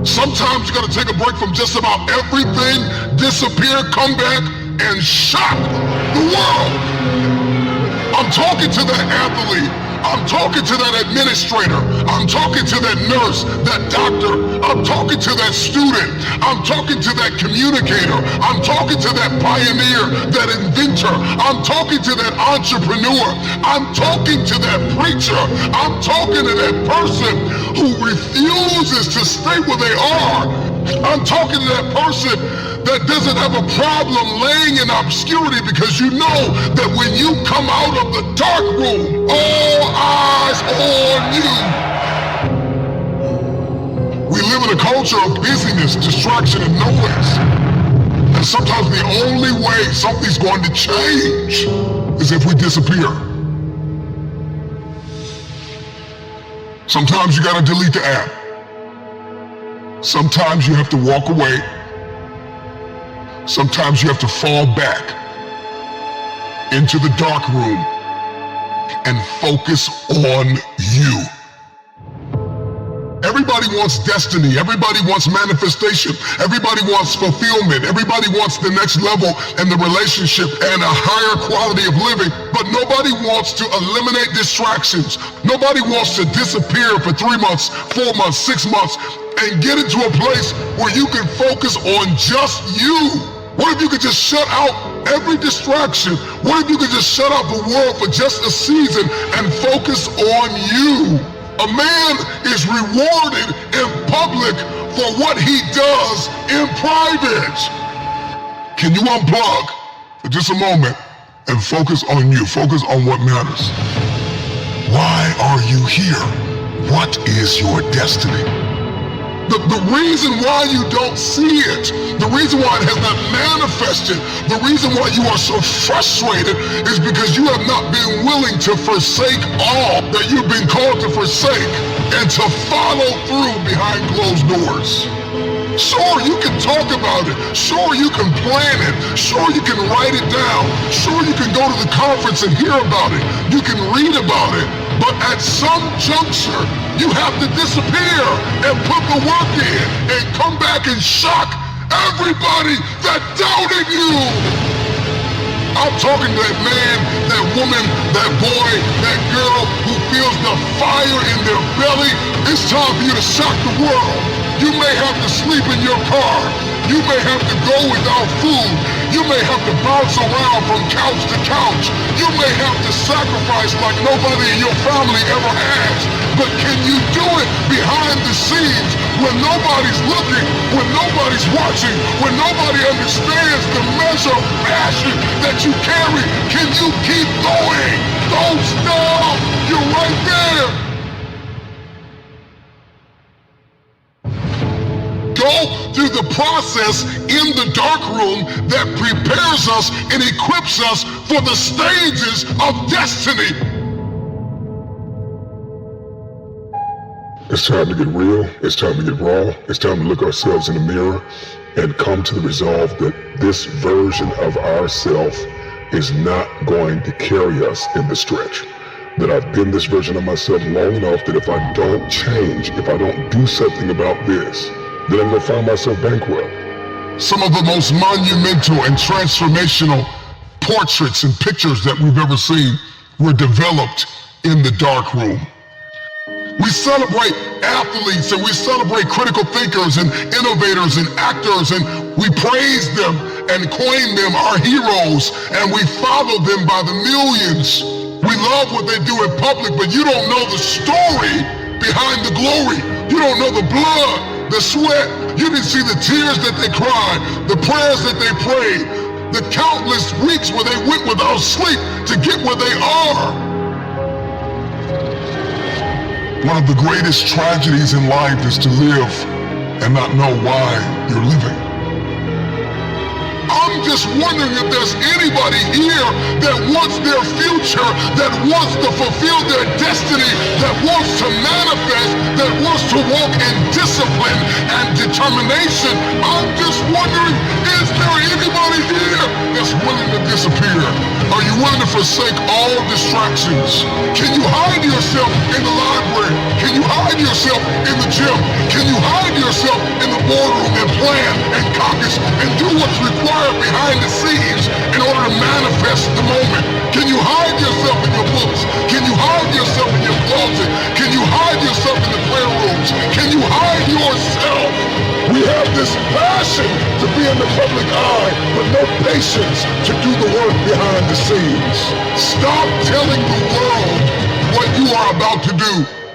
Sometimes you gotta take a break from just about everything, disappear, come back, and shock the world. I'm talking to that athlete. I'm talking to that administrator. I'm talking to that nurse, that doctor. I'm talking to that student. I'm talking to that communicator. I'm talking to that pioneer, that inventor. I'm talking to that entrepreneur. I'm talking to that preacher. I'm talking to that person who refuses to stay where they are. I'm talking to that person that doesn't have a problem laying in obscurity, because you know that when you come out of the dark room, all eyes on you. We live in a culture of busyness, distraction, and noise. And sometimes the only way something's going to change is if we disappear. Sometimes you gotta delete the app. Sometimes you have to walk away. Sometimes you have to fall back into the dark room and focus on you. Everybody wants destiny. Everybody wants manifestation. Everybody wants fulfillment. Everybody wants the next level in the relationship and a higher quality of living. But nobody wants to eliminate distractions. Nobody wants to disappear for 3 months, 4 months, 6 months, and get into a place where you can focus on just you. What if you could just shut out every distraction? What if you could just shut out the world for just a season and focus on you? A man is rewarded in public for what he does in private. Can you unplug for just a moment and focus on you? Focus on what matters. Why are you here? What is your destiny? The reason why you don't see it, the reason why it has not manifested, the reason why you are so frustrated is because you have not been willing to forsake all that you've been called to forsake and to follow through behind closed doors. Sure, you can talk about it. Sure, you can plan it. Sure, you can write it down. Sure, you can go to the conference and hear about it. You can read about it. But at some juncture, you have to disappear and put the work in and come back and shock everybody that doubted you. I'm talking to that man, that woman, that boy, that girl who feels the fire in their belly. It's time for you to shock the world. You may have to sleep in your car. You may have to go without food. You may have to bounce around from couch to couch. You may have to sacrifice like nobody in your family ever has. But can you do it behind the scenes when nobody's looking, when nobody's watching, when nobody understands the measure of passion that you carry? Can you keep going? Don't stop. You're right there. Go through the process in the dark room that prepares us and equips us for the stages of destiny. It's time to get real. It's time to get raw. It's time to look ourselves in the mirror and come to the resolve that this version of ourselves is not going to carry us in the stretch. That I've been this version of myself long enough that if I don't change, if I don't do something about this, then I'm going to find myself bankrupt. Some of the most monumental and transformational portraits and pictures that we've ever seen were developed in the dark room. We celebrate athletes and we celebrate critical thinkers and innovators and actors, and we praise them and claim them our heroes, and we follow them by the millions. We love what they do in public, but you don't know the story behind the glory. You don't know the blood, the sweat. You didn't see the tears that they cried, the prayers that they prayed, the countless weeks where they went without sleep to get where they are. One of the greatest tragedies in life is to live and not know why you're living. I'm just wondering if there's anybody here that wants their future, that wants to fulfill their destiny, that wants to manifest, that wants to walk in discipline and determination. I'm just wondering, is there anybody here that's willing to disappear? Are you willing to forsake all distractions? Can you hide yourself in the library? Can you hide yourself in the gym? Can you hide yourself in boardroom and plan and caucus and do what's required behind the scenes in order to manifest the moment? Can you hide yourself in your books? Can you hide yourself in your closet? Can you hide yourself in the prayer rooms? Can you hide yourself? We have this passion to be in the public eye, but no patience to do the work behind the scenes. Stop telling the world what you are about to do.